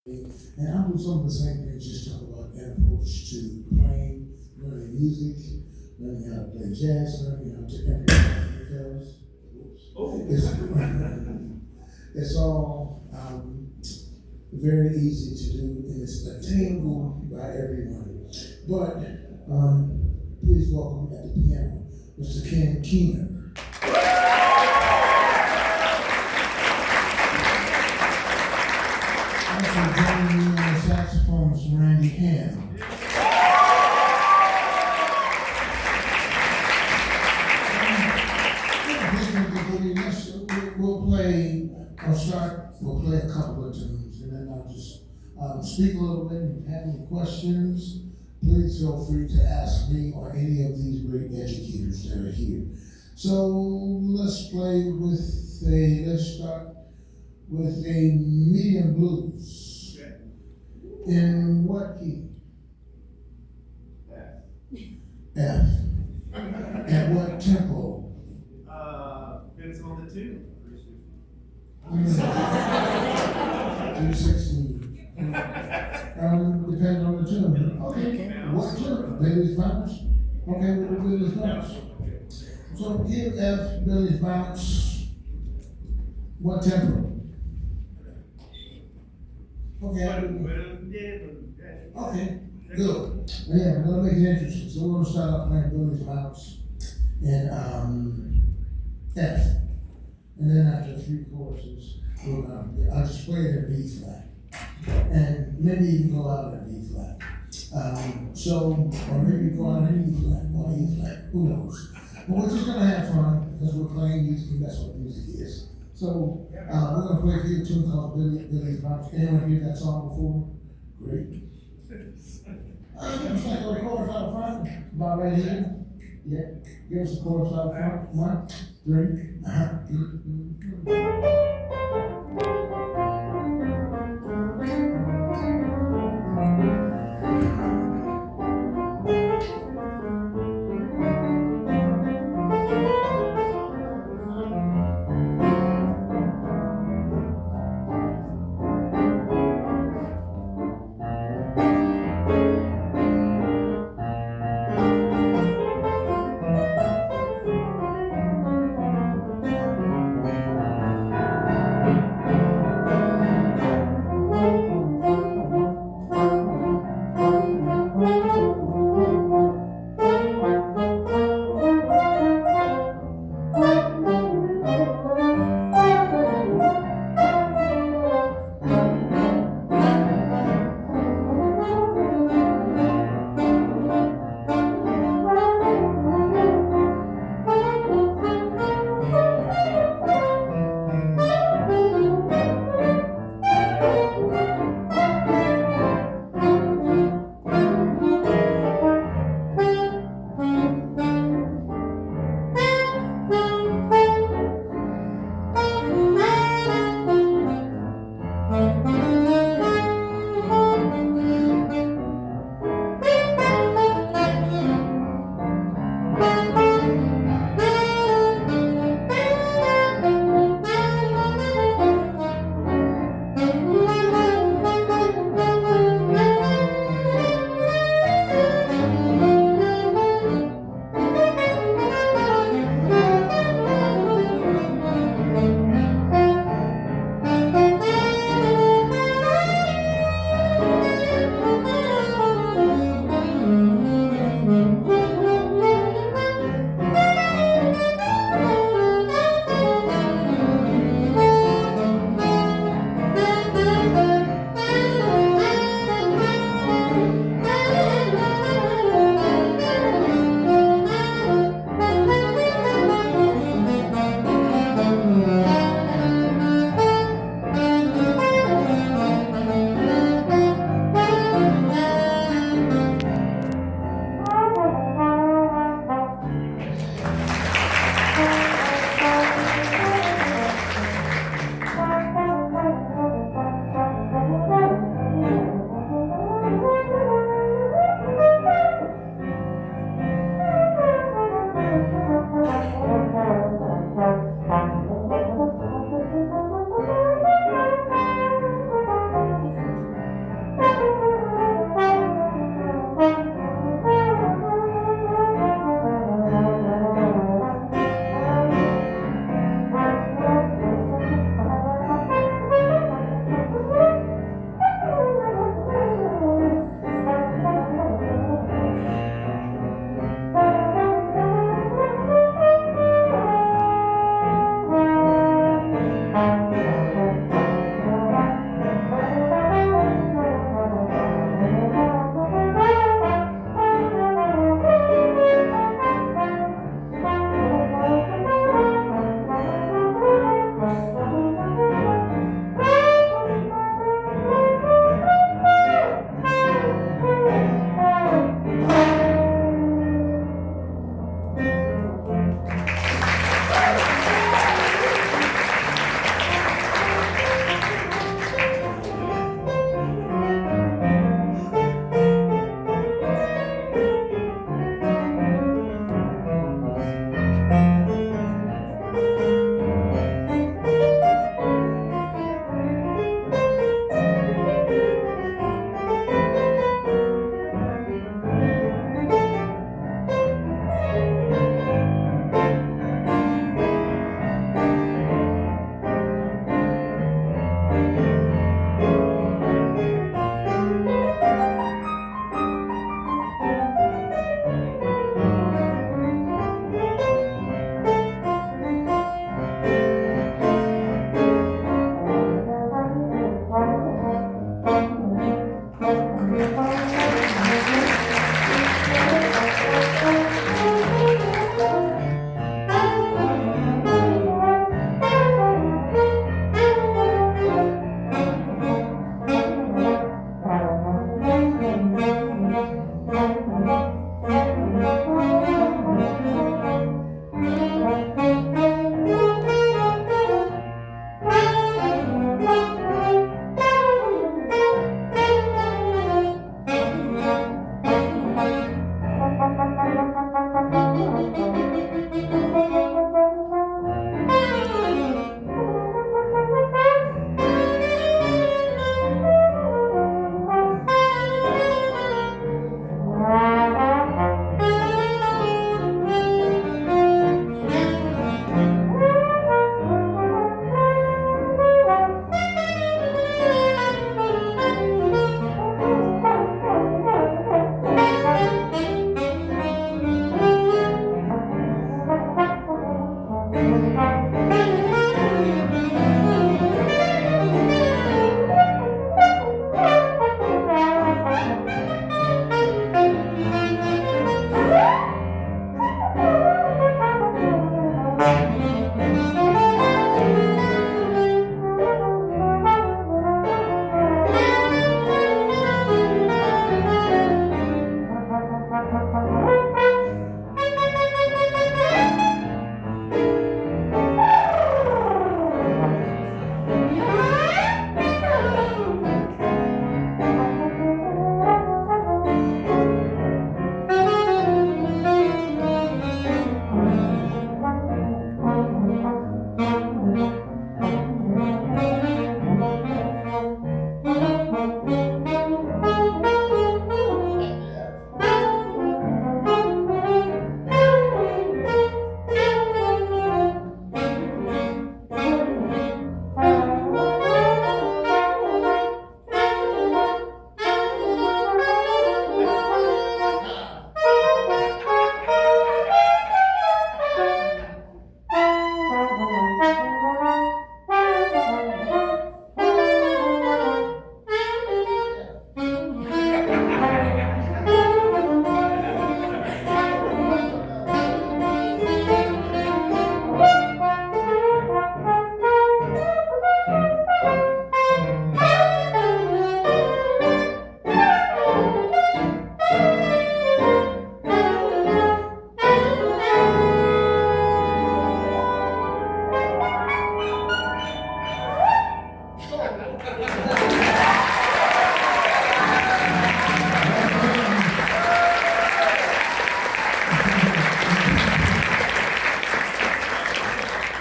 And I do some of the same things, just talk about an approach to playing, learning music, learning how to play jazz, learning how to improvise because it's all very easy to do and it's attainable by everyone. But please welcome at the piano, Mr. Ken Keener. Also joining me on the saxophone is Randy Ham. We'll play a couple of tunes, and then I'll just speak a little bit. If you have any questions, please feel free to ask me or any of these great educators that are here. So let's start with a medium blues. Okay. In what key? F. At what tempo? Depends on the tune. 216. Depends on the tune. Okay. What tune? Billy's Bounce? Okay, we'll do Billy's Bounce. So give F Billy's Bounce what tempo? Okay. Okay. Good. Yeah, we're gonna make it interesting. So we're gonna start off playing Billy's Bounce in F. And then after 3 choruses, I'll just play it in B flat. And maybe even go out in B flat. Or maybe go out in E flat or E flat, who knows. But we're just gonna have fun because we're playing music and that's what music is. So we're gonna play for you a tune called Billy's Bounce. Anyone hear that song before? Great. Just like a chorus out front, about right here. Yeah, give us a chorus out front. 1, 3.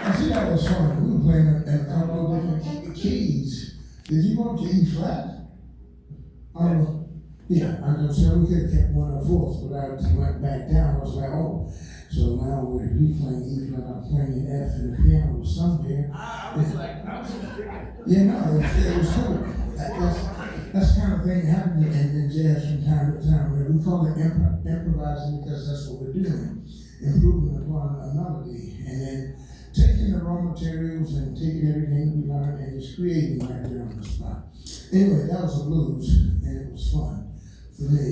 I see that was fun. We were playing in a couple of different keys. Did you go up to E flat? Yeah, I know, so we could have kept one on fourth, but I went back down, I was like, oh. So now we're replaying E flat, I'm playing F, and the piano was somewhere. I was like, I was just thinking. Yeah, no, it was cool. That's the kind of thing happening in jazz from time to time. We call it improvising because that's what we're doing. Improving upon a melody, and then taking the raw materials and taking everything we learned and just creating right there on the spot. Anyway, that was a blues, and it was fun for me.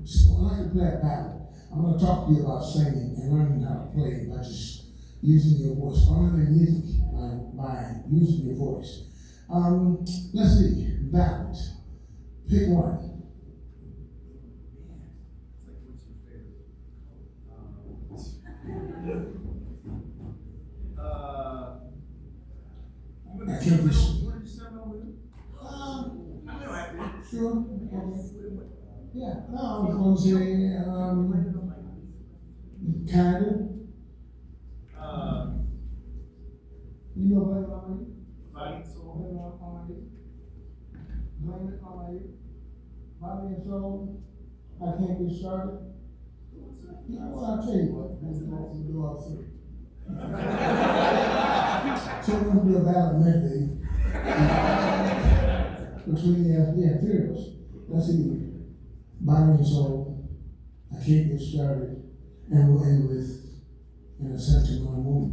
So I like to play a ballad. I'm going to talk to you about singing and learning how to play by just using your voice. Learning music by using your voice. Let's see, ballads. Pick one. I can't be sure. Yeah, no, I was going to say, kind of. You know what I mean? Body and soul. Blame it on you. Body and soul. I can't get started. Yeah, well, I'll tell you what. We'll do all three. So we're going to do a ballad medley between three of us. Let's see. Body and soul. I can't get started. And we'll end with in a sentimental mood.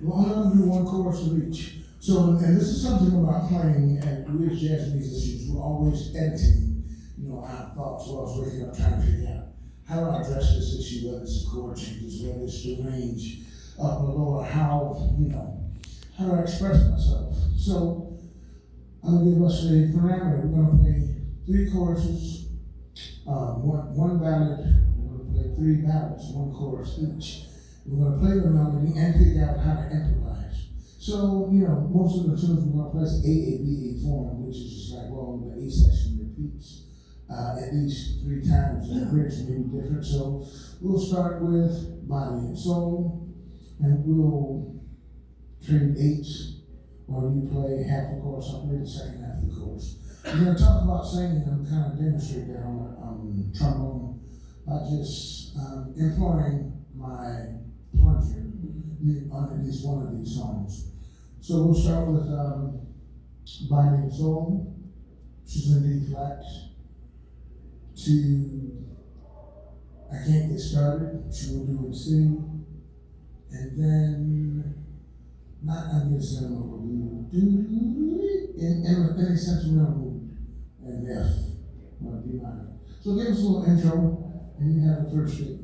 Well, I'm going to do one chorus of each. So, and this is something about playing, and we as jazz musicians, we're always editing, our thoughts while I was waking up trying to figure out how do I address this issue, whether it's the chord changes, whether it's the range up or lower, how do I express myself? So, I'm going to give us a parameter. We're going to play 3 choruses, one ballad, we're going to play 3 ballads, 1 chorus each. We're going to play the melody and figure out how to improvise. So, most of the tunes we're going to play is A form, which is just like, well, the A section repeats at least 3 times, and the bridge may be different. So, we'll start with Body and Soul, and we'll trade 8s, or you play half the chorus, I'll play the second half of the chorus. We're going to talk about singing and kind of demonstrate that on trombone by just employing my plunger on at least one of these songs. So we'll start with Body and Soul, which is in D flat, to I Can't Get Started, which we'll do in C, and then I'm going to say in a sentimental mood, and F, D minor. So give us a little intro, and you have the first statement.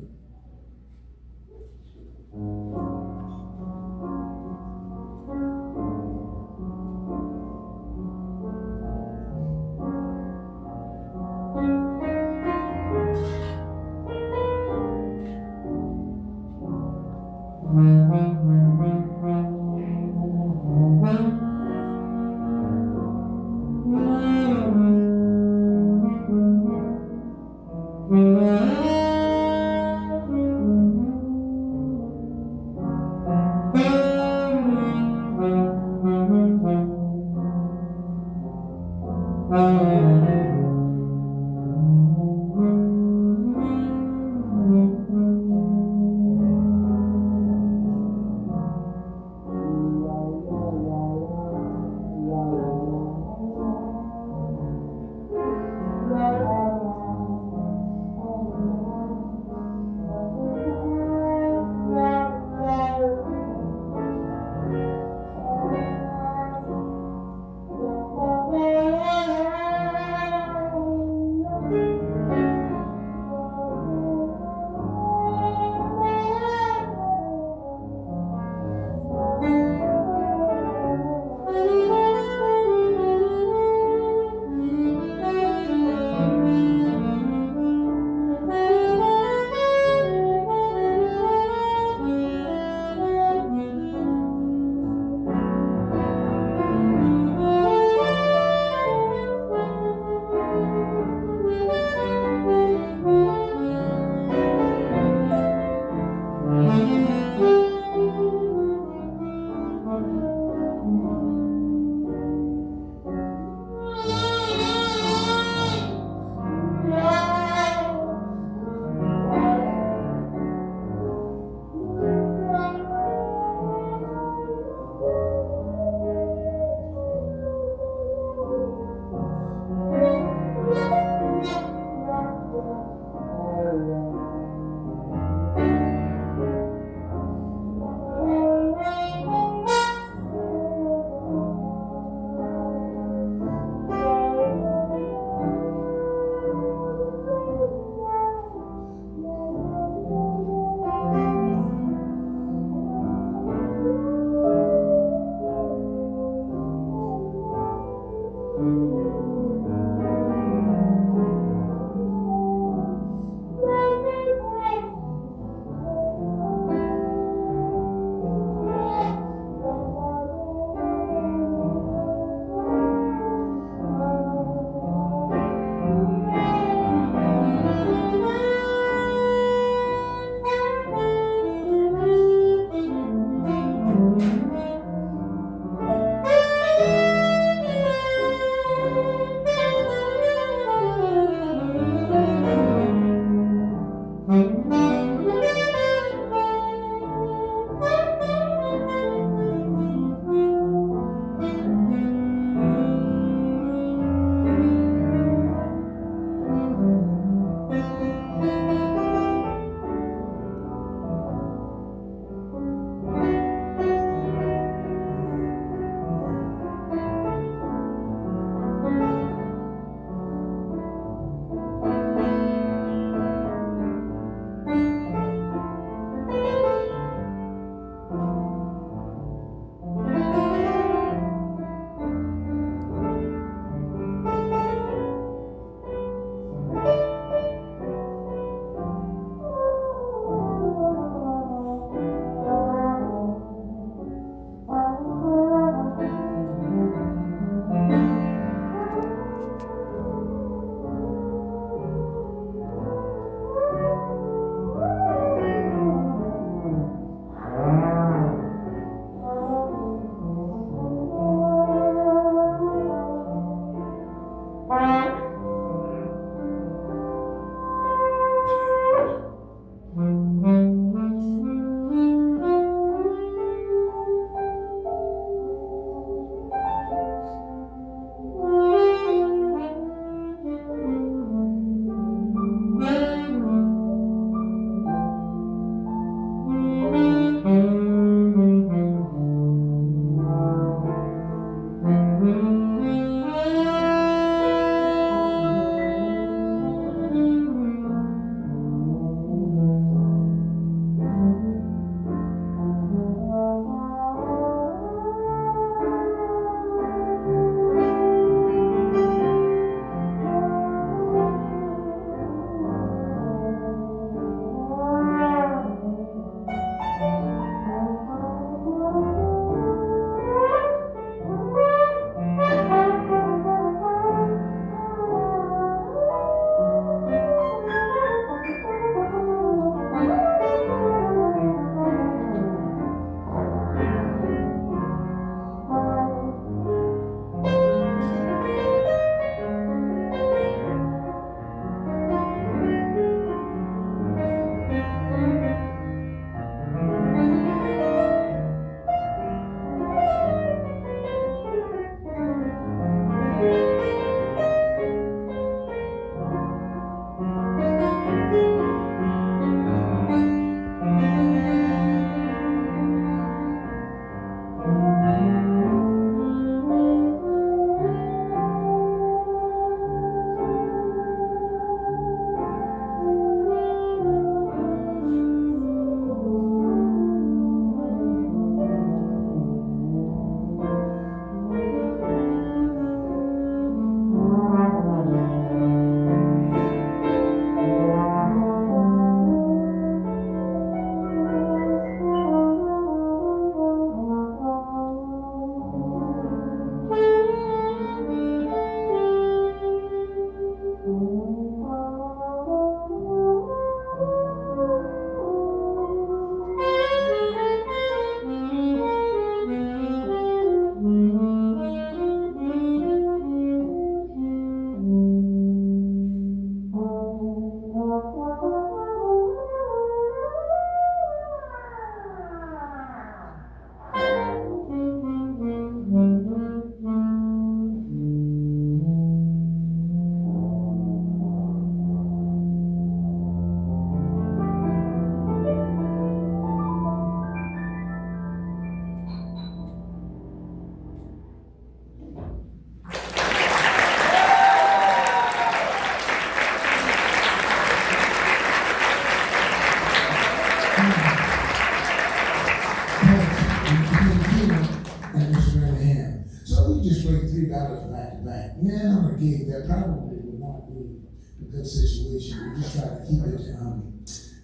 man on a gig, that probably would not be a good situation. We just try to keep it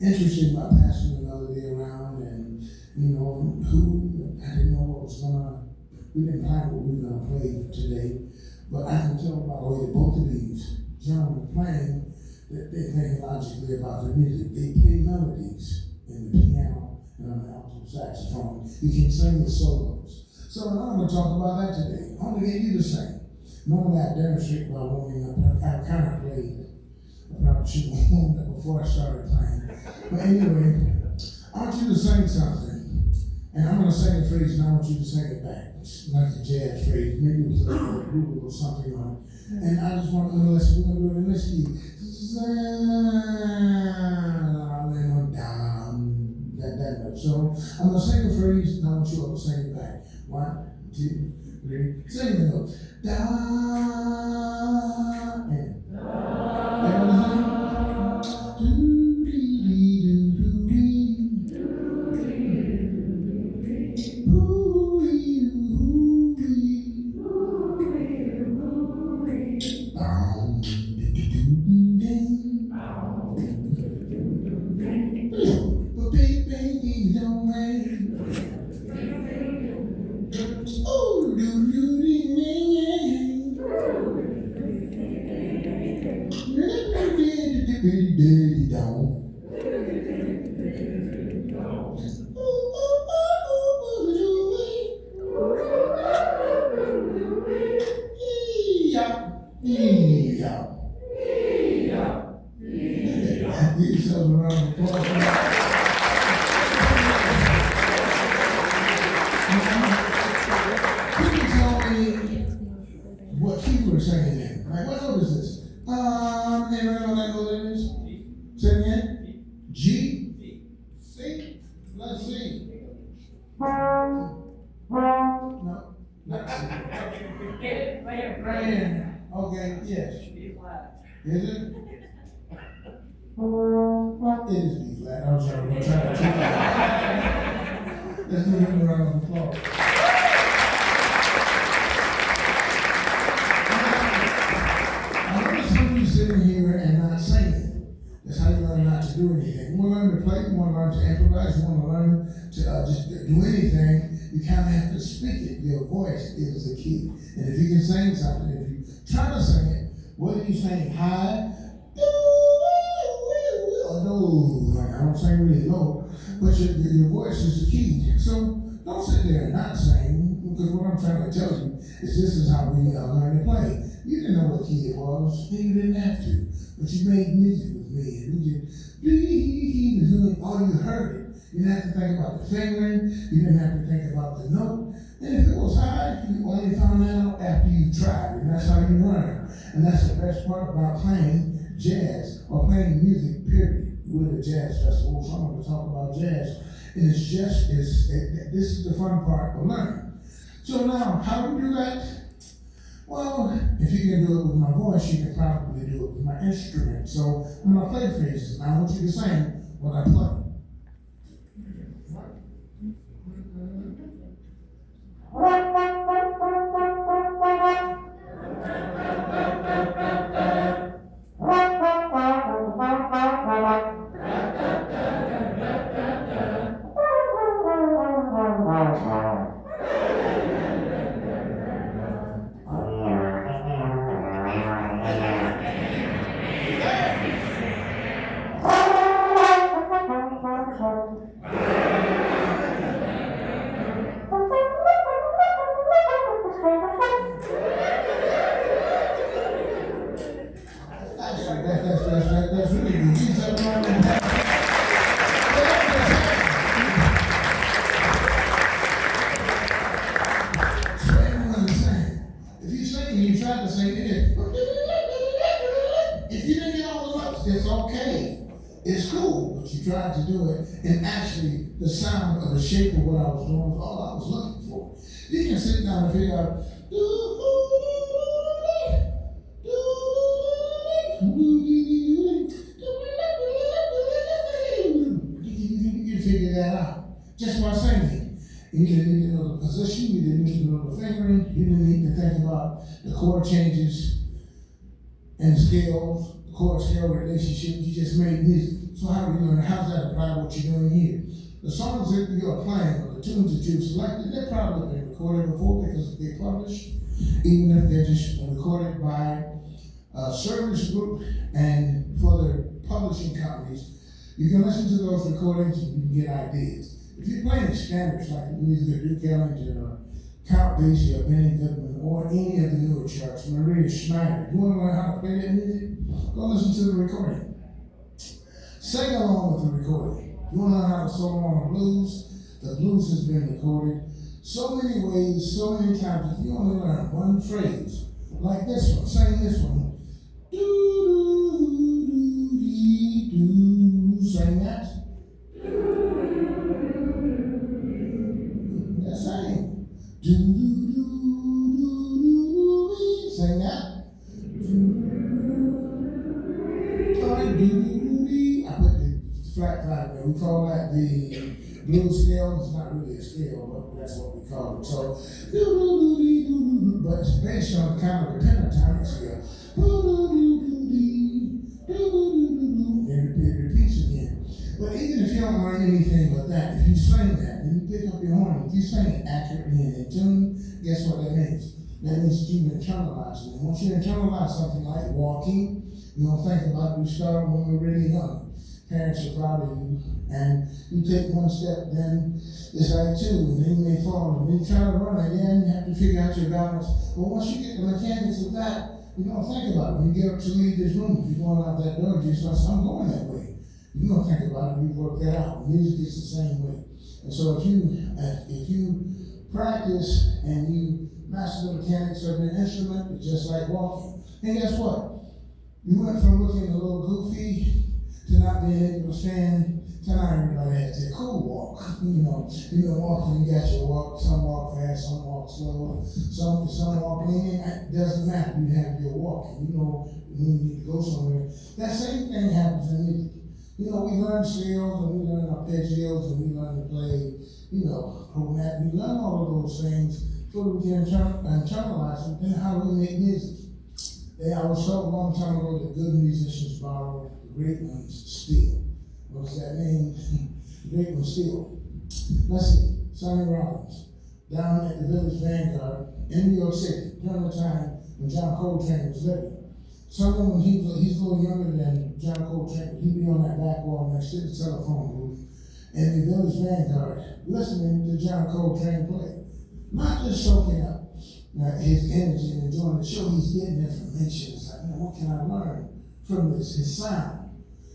interesting by passing the melody around, and I didn't know what was we didn't plan what we were gonna play today, but I can tell by the way that both of these gentlemen playing that they think logically about the music. They play melodies in the piano and on the alto saxophone. You can sing the solos. So I'm gonna talk about that today. I'm gonna get you to sing. Normally I demonstrate by warming up. I kind of played. I probably should have warmed up before I started playing. But anyway, I want you to sing something. And I'm gonna sing a phrase and I want you to sing it back. It's like a jazz phrase. Maybe it was like a groove or something on it. And I just want to listen. We're gonna do it in this key. That note. So I'm gonna sing a phrase and I want you all to sing it back. 1, 2, 3. Sing the note. Da and what key we're singing in. Like, what note is this? Anybody know what that note is? Say it again. G? C? Let's see. No, not C. Right here. Okay, yes. Is it? It is B flat. I'm sorry, I'm trying to check it. Let's give him a round of applause. Sitting here and not singing. That's how you learn not to do anything. You want to learn to play, you want to learn to improvise, you want to learn to just do anything, you kind of have to speak it. Your voice is the key. And if you can sing something, if you try to sing it, whether you sing high, or low, I don't sing really low, but your voice is the key. So don't sit there and not sing, because what I'm trying to tell you is this is how we learn to play. You didn't know what key it was, and you didn't have to. But you made music with me, and you just, all you heard it. You didn't have to think about the fingering, you didn't have to think about the note. And if it was high, you only found that out after you tried, and that's how you learn. And that's the best part about playing jazz, or playing music, period. We're at a jazz festival, so I'm going to talk about jazz. And this is the fun part of learning. So now, how do we do that? Well, if you can do it with my voice, you can probably do it with my instrument. So I'm going to play phrases, and I want you to sing what I play. That's really good. Keep that around. So everyone is saying, if you sing and you try to sing it, if you didn't get all the notes, it's okay. It's cool, but you tried to do it, and actually the sound or the shape of what I was doing was all I was looking for. You can sit down and figure out, you figure that out just by singing. You didn't need to know the position, you didn't need to know the fingering, you didn't need to think about the chord changes. and scales, the chord scale relationship, you just made music. So how do you learn? How does that apply to what you're doing here? The songs that you're playing or the tunes that you've selected, they've probably been recorded before because they're published, even if they're just recorded by a service group and for the publishing companies. You can listen to those recordings and you can get ideas. If you're playing standards like the music of Duke Ellington or Count Basie or Benny Goodman or any of the newer charts, Maria Schneider, you want to learn how to play that music? Go listen to the recording. Sing along with the recording. You want to learn how to solo on the blues? The blues has been recorded so many ways, so many times. If you only learn one phrase, like this one, sing this one. Do, do, do, dee, do. Sing that. That's sing. Do, do, do, do, do, sing that. All right, do, do, do, dee. I put the flat five there. We call that the blues scale. It's not really a scale, but that's what we call it. So, do, do, do, dee, do, do, do. But it's based on kind of a pentatonic scale. Do, do, do, do, dee, do, do, do, do, do. And it repeats again. But even if you don't learn anything but that, if you sing that, and you pick up your horn, if you sing it accurately and in tune, guess what that means? That means that you've internalized it. And once you internalize something like walking, you don't think about it. We started when we were really young. Parents are proud of you, and you take one step, then it's like two, and then you may fall, and then you try to run again, you have to figure out your balance. But once you get the mechanics of that, you don't think about it. When you get up to leave this room, if you're going out that door, you start saying, I'm going that way. You don't think about it, you work that out. Music is the same way. And so if you practice and you master the mechanics of an instrument, it's just like walking. And guess what? You went from looking a little goofy to not being able to stand, to now everybody has their cool walk. You've been walking, you got your walk, some walk fast, some walk slow, some walk lean. It doesn't matter, you have your walk, and you know when you need to go somewhere. That same thing happens in music. We learn scales and we learn arpeggios and we learn to play, chromatic. We learn all of those things so that we can internalize them and how we make music. I was told a long time ago that good musicians borrow, the great ones steal. What does that mean? The great ones steal. Let's see, Sonny Rollins, down at the Village Vanguard in New York City, during the time when John Coltrane was living. Sonny, when he's a little younger than John Coltrane, he'd be on that back wall next to the telephone booth in the Village Vanguard, listening to John Coltrane play. Not just soaking up his energy and enjoying the show, he's getting information. It's like, what can I learn from this? His sound.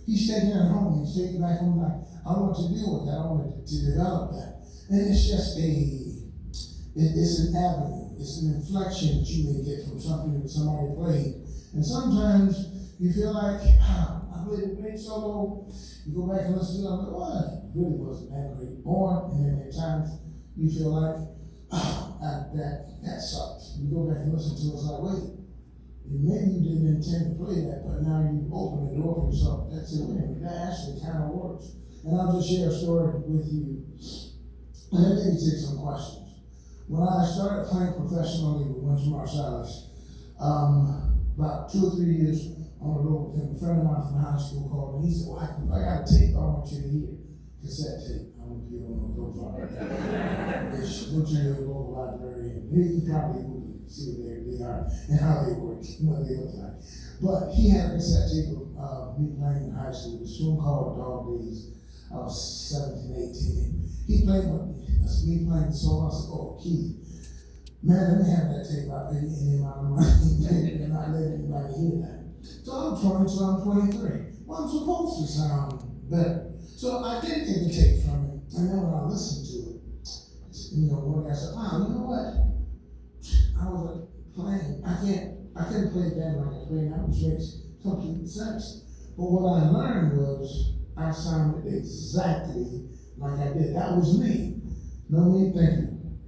He's taking it home, he's taking it back home, like, I want to deal with that, I want to develop that. And it's just it's an avenue, it's an inflection that you may get from something that somebody played. And sometimes you feel like, I played a great solo. You go back and listen to it, I'm like, well, it really wasn't that great. Or, and then at times you feel like, that sucks. You go back and listen to it, it's like, wait, maybe you didn't intend to play that, but now you open the door for yourself. That's it, wait a minute, that actually kind of works. And I'll just share a story with you, and then maybe take some questions. When I started playing professionally with Winter Marsalis, about 2 or 3 years on the road with him, a friend of mine from high school called me. He said, well, I got a tape I want you to hear. Cassette tape. I don't know if you don't know those are. Go to your local library and you probably will see what they are and how they work, what they look like. But he had a cassette tape of me playing in high school. It was a tune called Dog Days. I was 17, 18. He played with me. That's me playing the solo. I said, oh, Keith. Man, let me have that tape. I've been in my mind and not letting anybody hear that. So I'm 20, so I'm 23. Well, I'm supposed to sound better. So I did get the tape from him, and then when I listened to it, one guy said, wow, you know what? I was playing, I couldn't play it then like I play now, which makes complete sense. But what I learned was I sounded exactly like I did. That was me. No me thinking.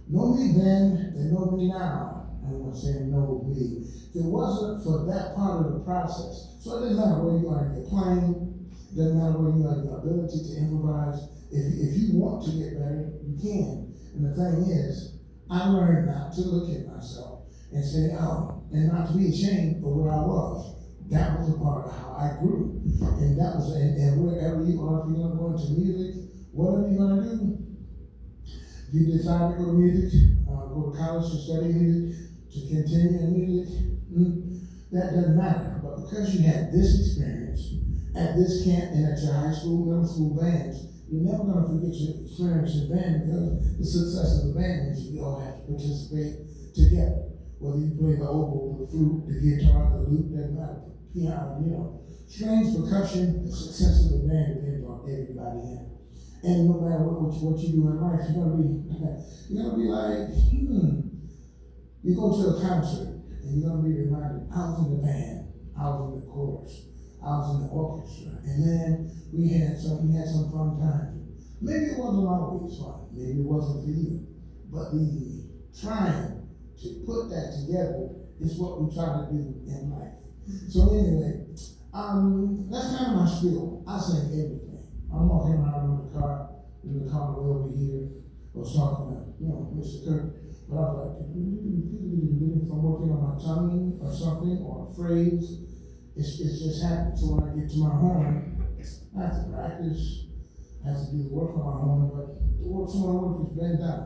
Know me then, they know me now. I'm not saying know me. If it wasn't for that part of the process, so it doesn't matter where you are in your playing, it doesn't matter where you are in your ability to improvise. If you want to get better, you can. And the thing is, I learned not to look at myself and say, oh, and not to be ashamed of where I was. That was a part of how I grew. And that was, and wherever you are, if you're gonna go into music, whatever you're gonna do, if you decide to go to music, go to college to study music, to continue in music, that doesn't matter. But because you had this experience at this camp and at your high school, middle school bands, you're never going to forget your experience in band because the success of the band is you all have to participate together. Whether you play the oboe, the flute, the guitar, the lute, doesn't matter. Piano, strings, percussion, the success of the band depends on everybody in it. And no matter what you do in life, you're gonna be like, You go to a concert and you're gonna be reminded, I was in the band, I was in the chorus, I was in the orchestra, and then we had some fun times. Maybe it wasn't always fun, maybe it wasn't for you, but the trying to put that together is what we try to do in life. So anyway, that's kind of my spiel. I sing everything. I'm walking around in the car way over here. I was talking to, Mr. Kirk, but I was like, if I'm working on my tongue or something, or a phrase, it's just happened. So when I get to my horn, I have to practice, I have to do the work on my horn, but some of the work is been done.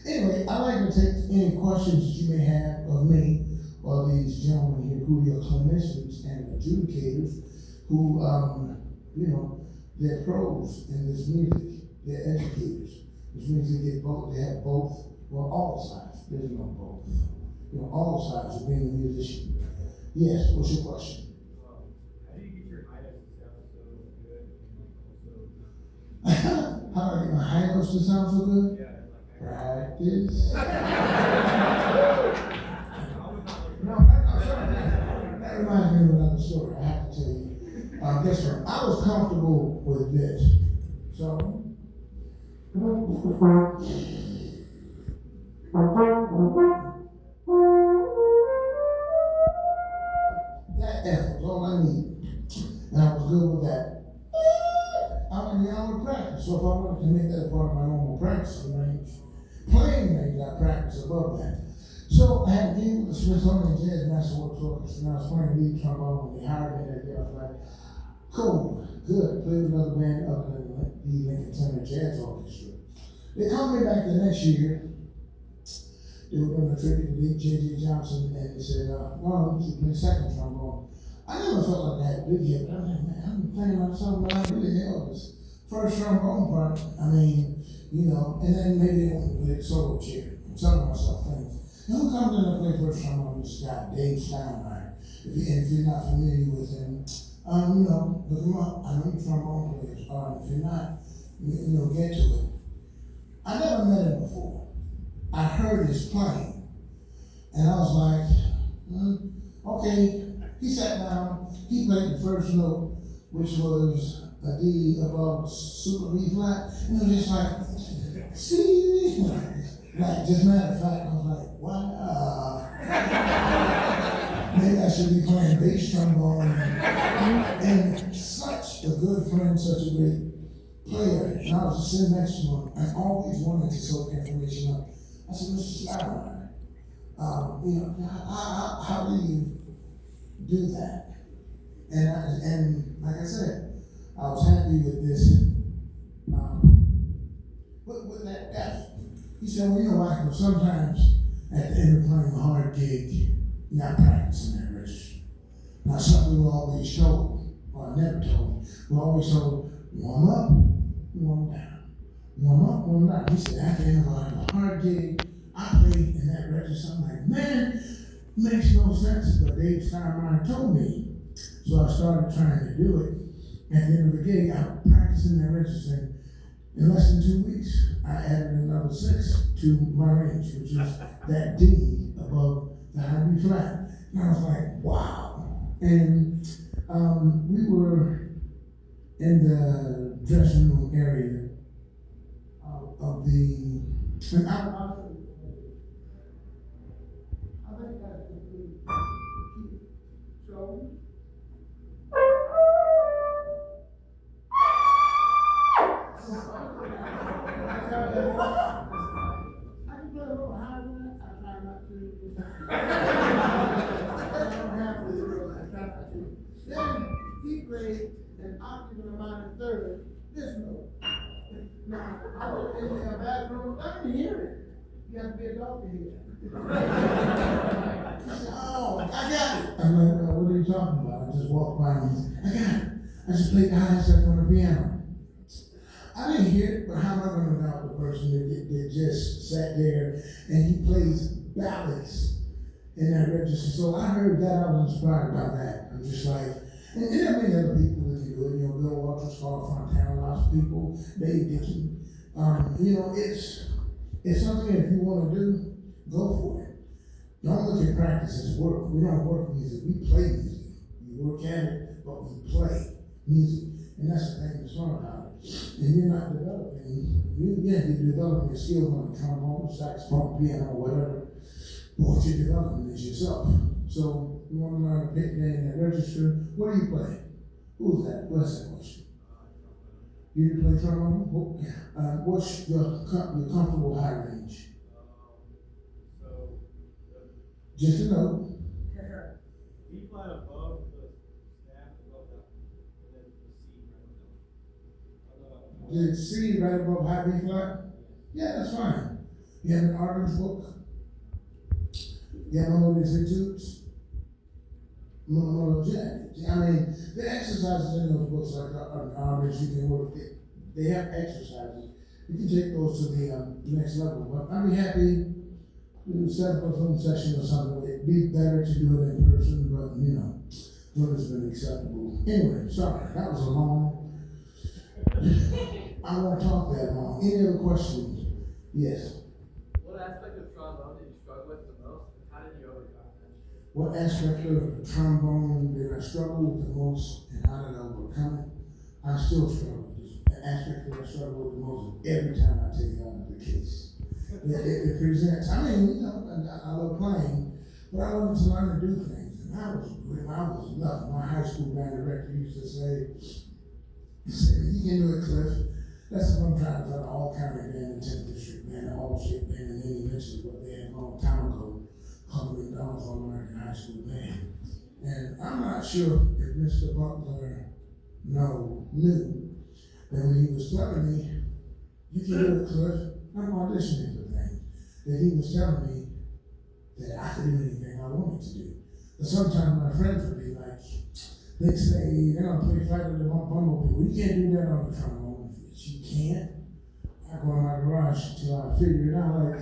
Anyway, I'd like to take any questions that you may have of me or these gentlemen here who are clinicians and adjudicators who, they're pros in this music, they're educators, which means they get both, they have both, well, all sides, there's no both. All sides of being a musician. Yes, what's your question? How do you get your high notes to sound so good? How do I get my high notes to sound so good? Yeah, Practice. No, that reminds me of another story I have to tell you. This one, I was comfortable with this. So, that F was all I needed. And I was good with that. I would practice. So if I wanted to make that a part of my normal practice range, playing range, I practice above that. So I had a game with the Smithsonian Jazz Masterworks Orchestra, and I was playing lead trombone when they hired me that day. I was like, cool, good. Played with another band other than the Lincoln Center Jazz Orchestra. They called me back the next year. They were doing a tribute to J.J. Johnson, and they said, well, you should play second trombone. I never felt like I had a big hit, but I was like, man, I'm thinking about something that I really nailed this first trombone part. And then maybe they want to play the solo chair. I'm telling myself things. And who comes in to play first trombone? This guy, Dave Steinmeier. If you're not familiar with him, look him up. I know you're trombone players. If you're not, get to it. I never met him before. I heard his playing, and I was like, okay. He sat down, he played the first note, which was a D above super B flat, and it was just like, see, like, just matter of fact, I was like, wow. Maybe I should be playing bass trombone. And such a good friend, such a great player. And I was just sitting next to him. I always wanted to soak information up. I said, Mr. Steinmeier, how do you do that? And like I said, I was happy with this, with that F. He said, well, Michael, sometimes at the end of playing a hard gig, you're not practicing that register. Now, something we're always told, or never told, we're always told, warm up, warm down. Warm up, warm down. He said, at the end of a hard gig, I played in that register. I'm like, man, makes no sense, but Dave Steinmeier told me. So I started trying to do it. At the end of the gig, I practiced in that register. In less than 2 weeks, I added another 6 to my range, which is that D above the high B flat. And I was like, wow. And we were in the dressing room area of the, and I think that's the so. I can play a little higher than that. I try not to. Then he played an octave and a minor third, this note. Now, I was in the bathroom, I didn't hear it. You have to be a doctor here. He said, oh, I got it. I'm like, what are you talking about? I just walked by and he said, I got it. I just played the high step on the piano. I didn't hear it, but how am I going to doubt the person that just sat there and he plays ballads in that register? So I heard that, I was inspired by that. I'm just like, and there are many other people that can do it. You know, Bill Walters, Carl Fontana, lots of people, Dave Dickey. You know, it's something that if you want to do, go for it. Don't look at practice as work. We don't work music, we play music. We work at it, but we play music. And that's the thing that's fun about it. And you're not developing, you're developing your skills on the trombone, saxophone, piano, whatever. But what you're developing is yourself. So you want to learn to pick that in that register. What do you play? Who's that? What's that question? You play trombone? What's your comfortable high range? Just a note. B flat above the staff, above that, and then the C The right above. C right above high B flat? Yeah, that's fine. You have an Arden's book? You have Melodies Etudes? I mean, the exercises in those books, like Arden's, you can work it. They have exercises. You can take those to the next level. But I'd be happy to set up a Zoom session or something. It'd be better to do it in person, but you know, Zoom has been acceptable. Anyway, sorry, that was a long. I won't talk that long. Any other questions? Yes. What aspect of trombone did you struggle with the most, and how did you overcome it? What aspect of trombone did I struggle with the most, and how did I overcome it? I still struggle. The aspect that I struggle with the most every time I take it out of the case. It presents. I mean, you know, I love playing, but I wanted to learn to do things. And I was nothing. My high school band director used to say, you can do it, Cliff. That's what I'm trying to tell all county band, the 10th district band, the all state band, and then he mentioned what they had a long time ago called the McDonald's All American High School Band. And I'm not sure if Mr. Butler knew that when he was telling me, you can do it, Cliff, I'm auditioning for things, that he was telling me that I could do anything I wanted to do. But sometimes my friends would be like, they'd say, they're going to play Fight of the Bumblebee. Well, you can't do that on the trombone. Yes, you can't. I go in my garage until I figure it out, like,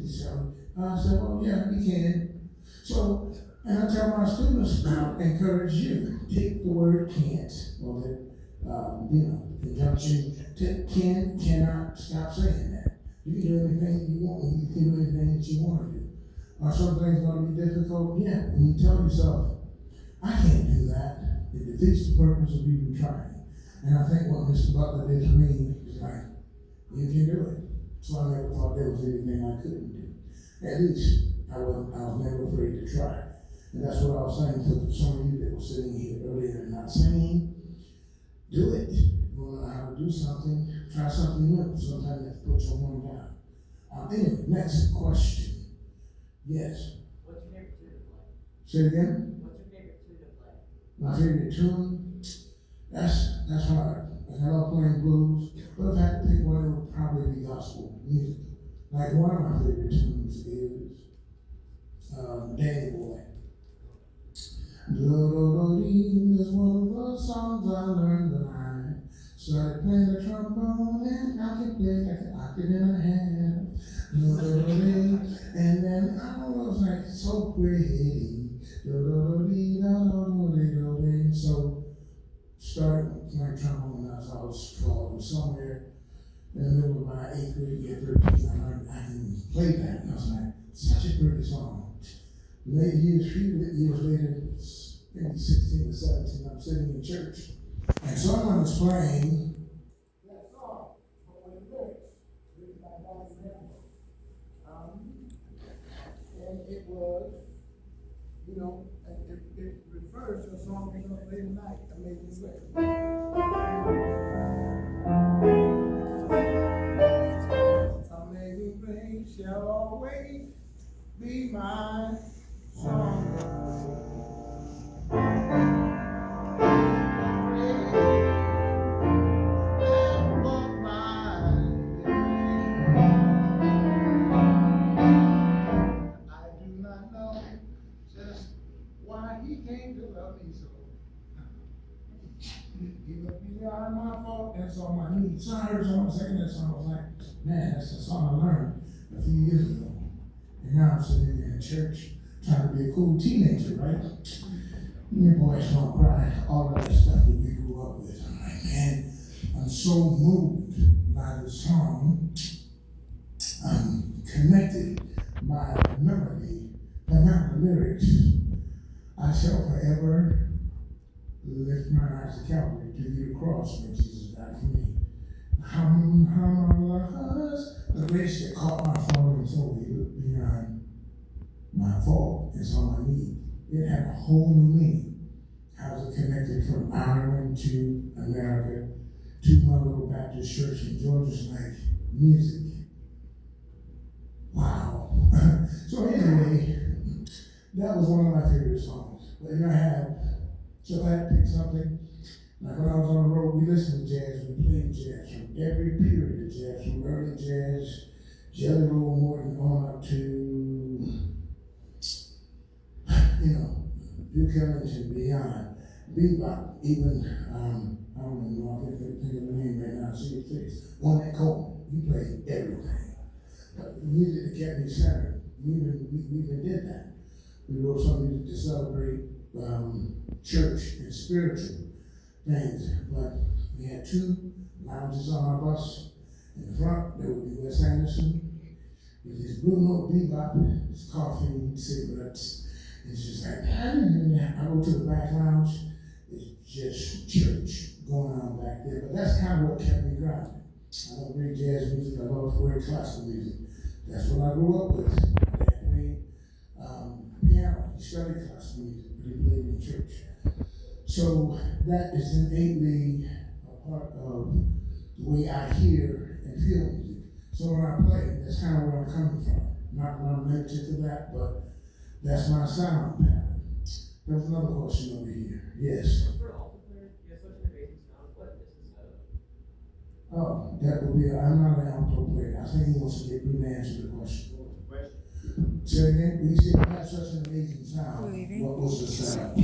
so I said, well, yeah, you can. So, and I tell my students now, encourage you, take the word can't, or the, conjunction, cannot, stop saying that. You can do anything you want, you can do anything that you want to do. Are some things going to be difficult? Yeah, when you tell yourself, I can't do that, it defeats the purpose of even trying. And I think what Mr. Butler did for me is like, you can do it. So I never thought there was anything I couldn't do. At least I was never afraid to try. And that's what I was saying to some of you that were sitting here earlier and not singing. Do it. You want to know how to do something, try something new. Sometimes you have to put your one down. Anyway, next question. Yes. What's your favorite tune to play? Say it again? What's your favorite tune to play? My favorite tune? That's hard. Like, I love playing blues, but if I had to pick one, it would probably be gospel music. Like one of my favorite tunes is Danny Boy. Do-do-do-dee is one of those songs I learned when I started playing the trombone, and I could play like an octave and a half. Do-do-do-dee, and then I don't know, it was like so pretty. Do-do-do-dee, do-do-do-dee-do-dee. So started playing trombone when I was 12, and somewhere in the middle of my 8th grade year, 13, I learned I can play that, and I was like, such a pretty song. Later years, few years later, maybe 16 or 17, I'm sitting in church, and someone was playing that song, but with lyrics, written by Bobby Rambo. And it was, you know, it refers to a song we done late at night, Amazing Grace. Amazing grace shall always be mine. I do not know just why he came to love me so. He looked me out of my fault, that's all my need. So I heard someone singing that song, I was like, man, that's the song I learned a few years ago. And now I'm sitting in church trying to be a cool teenager, right? Your boys don't cry, all of that stuff that we grew up with. I'm like, man, I'm so moved by the song. I'm connected by the melody, but not the lyrics. I shall forever lift my eyes to Calvary to the cross where Jesus died for me. How marvelous the grace that caught my falling soul. He looked beyond my fault and saw my need. It had a whole new meaning. How is it connected from Ireland to America to my little Baptist church in Georgia? It's like music. Wow. So anyway, that was one of my favorite songs. But you know, so if I had to pick something, like when I was on the road, we listened to jazz, we played jazz from every period of jazz, from early jazz, Jelly Roll Morton on up to, Duke Ellington, beyond, bebop, even, I don't even know, I can't think of the name right now, see his face, Ornette Coleman, he played everything. But the music that kept me centered, we even did that. We wrote some music to celebrate church and spiritual things, but we had two lounges on our bus. In the front, there would be Wes Anderson with his Blue Note bebop, his coffee, cigarettes. It's just like, I go to the back lounge, it's just church going on back there. But that's kind of what kept me grounded. I love great jazz music, I love great classical music. That's what I grew up with. My dad played piano, he studied classical music, but he played in church. So that is innately a part of the way I hear and feel music. So when I play, that's kind of where I'm coming from. Not that I'm limited to that, but that's my sound pattern. There's another question over here. Yes. For alto player, you have such an amazing sound. What is this set up? Oh, that would be, I'm not an alto player. I think he wants to get me to answer the question. Say again, we said you have such an amazing sound. What was the sound?